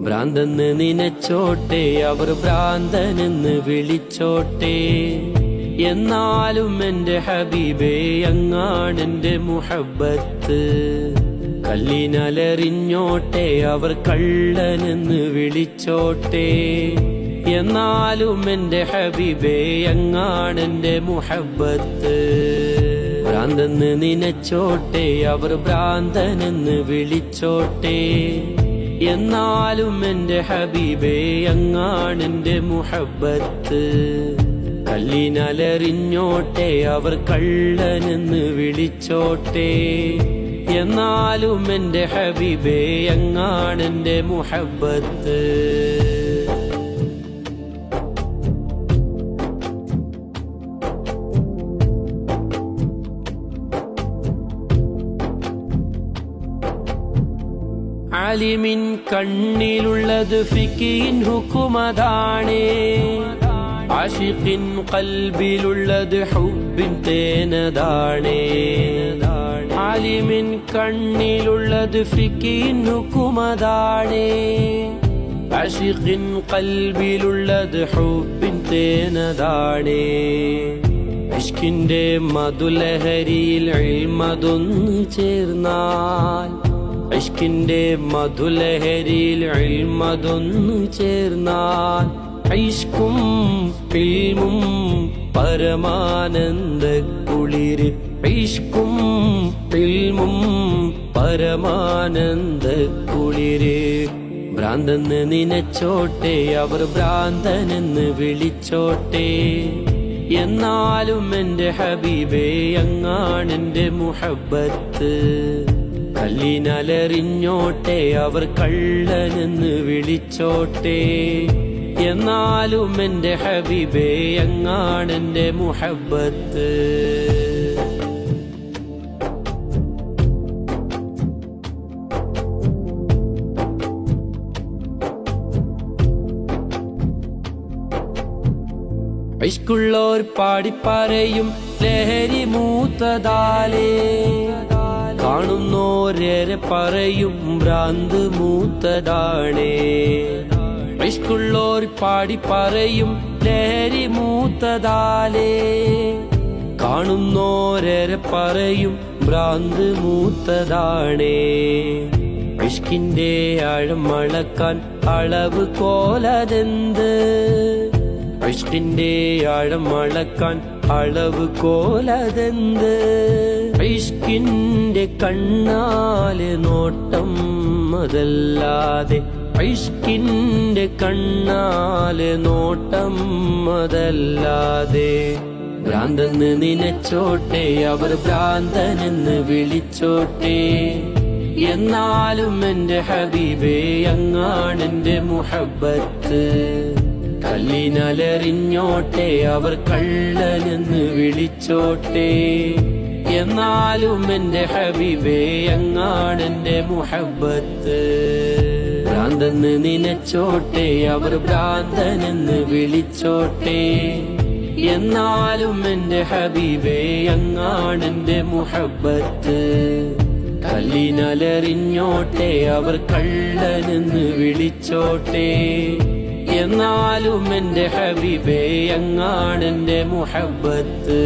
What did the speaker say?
ഭ്രാന്തെന്ന് നിനച്ചോട്ടെ, അവർ ഭ്രാന്തനെന്ന് വിളിച്ചോട്ടെ. എന്നാലും എന്റെ ഹബീബേ അങ്ങാണെന്റെ മുഹബ്ബത്ത്. കല്ലിനലറിഞ്ഞോട്ടെ, അവർ കള്ളനെന്ന് വിളിച്ചോട്ടെ. എന്നാലും എന്റെ ഹബീബേ അങ്ങാണെന്റെ മുഹബ്ബത്ത്. ഭ്രാന്തെന്ന് നിനച്ചോട്ടെ, അവർ ഭ്രാന്തനെന്ന് വിളിച്ചോട്ടെ. എന്നാലും എന്റെ ഹബീബേ അങ്ങാണെന്റെ മുഹബ്ബത്ത്. കല്ലിനലറിഞ്ഞോട്ടെ, അവർ കള്ളനെന്ന് വിളിച്ചോട്ടെ. എന്നാലും എന്റെ ഹബീബേ അങ്ങാണെന്റെ മുഹബ്ബത്ത്. ആലിമിൻ കണ്ണിലുള്ളത് ഫിഖിൻ ഹുക്കുമതാണേ. ആശിഖിൻ ഖൽബിലുള്ളത് ഹുബ്ബിൻ തേനതാണേ. ആലിമിൻ കണ്ണിലുള്ളത് ഫിഖിൻ ഹുക്കുമതാണേ. ആശിഖിൻ ഖൽബിലുള്ളത് ഹുബ്ബിൻ തേനതാണേ. ഇഷ്കിന്റെ മധുലഹരിയിൽ ഇൽമതൊന്നു ചേർന്നാൽ, ഇഷ്കിന്റെ മധുലഹരിയിൽ ഇൽമതൊന്നു ചേർന്നാൽ, ഇഷ്കും ഇൽമും പരമാനന്ദ കുളിര്. ഇഷ്കും ഇൽമും പരമാനന്ദ കുളിര്. ഭ്രാന്തെന്ന് നിനച്ചോട്ടെ, അവർ ഭ്രാന്തനെന്ന് വിളിച്ചോട്ടെ. എന്നാലും എന്റെ ഹബീബേ അങ്ങാണെന്റെ മുഹബ്ബത്ത്. കല്ലിനലറിഞ്ഞോട്ടെ, അവർ കള്ളനെന്ന് വിളിച്ചോട്ടെ. എന്നാലും എന്റെ ഹബീബേ അങ്ങാണെന്റെ മുഹബ്ബത്ത്. ഇഷ്കുള്ളോർ പാടിപ്പറയും ലഹരി മൂത്തതാലേ. കാണുന്നോരേറെ പറയും ഭ്രാന്ത് മൂത്തതാണേ. ഇഷ്കുള്ളോർ പാടിപ്പറയും ലഹരി മൂത്തതാലേ. കാണുന്നോരേറെ പറയും ഭ്രാന്ത് മൂത്തതാണേ. ഇഷ്കിന്റെ ആഴം അളക്കാൻ അളവ് കോലതെന്ത്? ഇഷ്കിന്റെ ആഴം അളക്കാൻ അളവ് കോലതെന്ത്? ഇഷ്കിന്റെ കണ്ണാലെ നോട്ടം അതല്ലാതെ, ഇഷ്കിന്റെ കണ്ണാലെ നോട്ടം അതല്ലാതെ. ഭ്രാന്തെന്ന് നിനച്ചോട്ടെ, അവർ ഭ്രാന്തനെന്ന് വിളിച്ചോട്ടെ. എന്നാലും എന്റെ ഹബീബേ അങ്ങാണെന്റെ മുഹബ്ബത്ത്. കല്ലിനലറിഞ്ഞോട്ടെ, അവർ കള്ളനെന്ന് വിളിച്ചോട്ടെ. എന്നാലും എന്റെ ഹബീബേ അങ്ങാണെന്റെ മുഹബ്ബത്ത്. ഭ്രാന്തെന്ന് നിനച്ചോട്ടെ, അവർ ഭ്രാന്തനെന്ന് വിളിച്ചോട്ടെ. എന്നാലും എന്റെ ഹബീബേ അങ്ങാണെന്റെ മുഹബ്ബത്ത്. കല്ലിനലറിഞ്ഞോട്ടെ, അവർ കള്ളനെന്ന് വിളിച്ചോട്ടെ. എന്നാലും എന്റെ ഹബീബേ അങ്ങാണെന്റെ മുഹബ്ബത്ത്.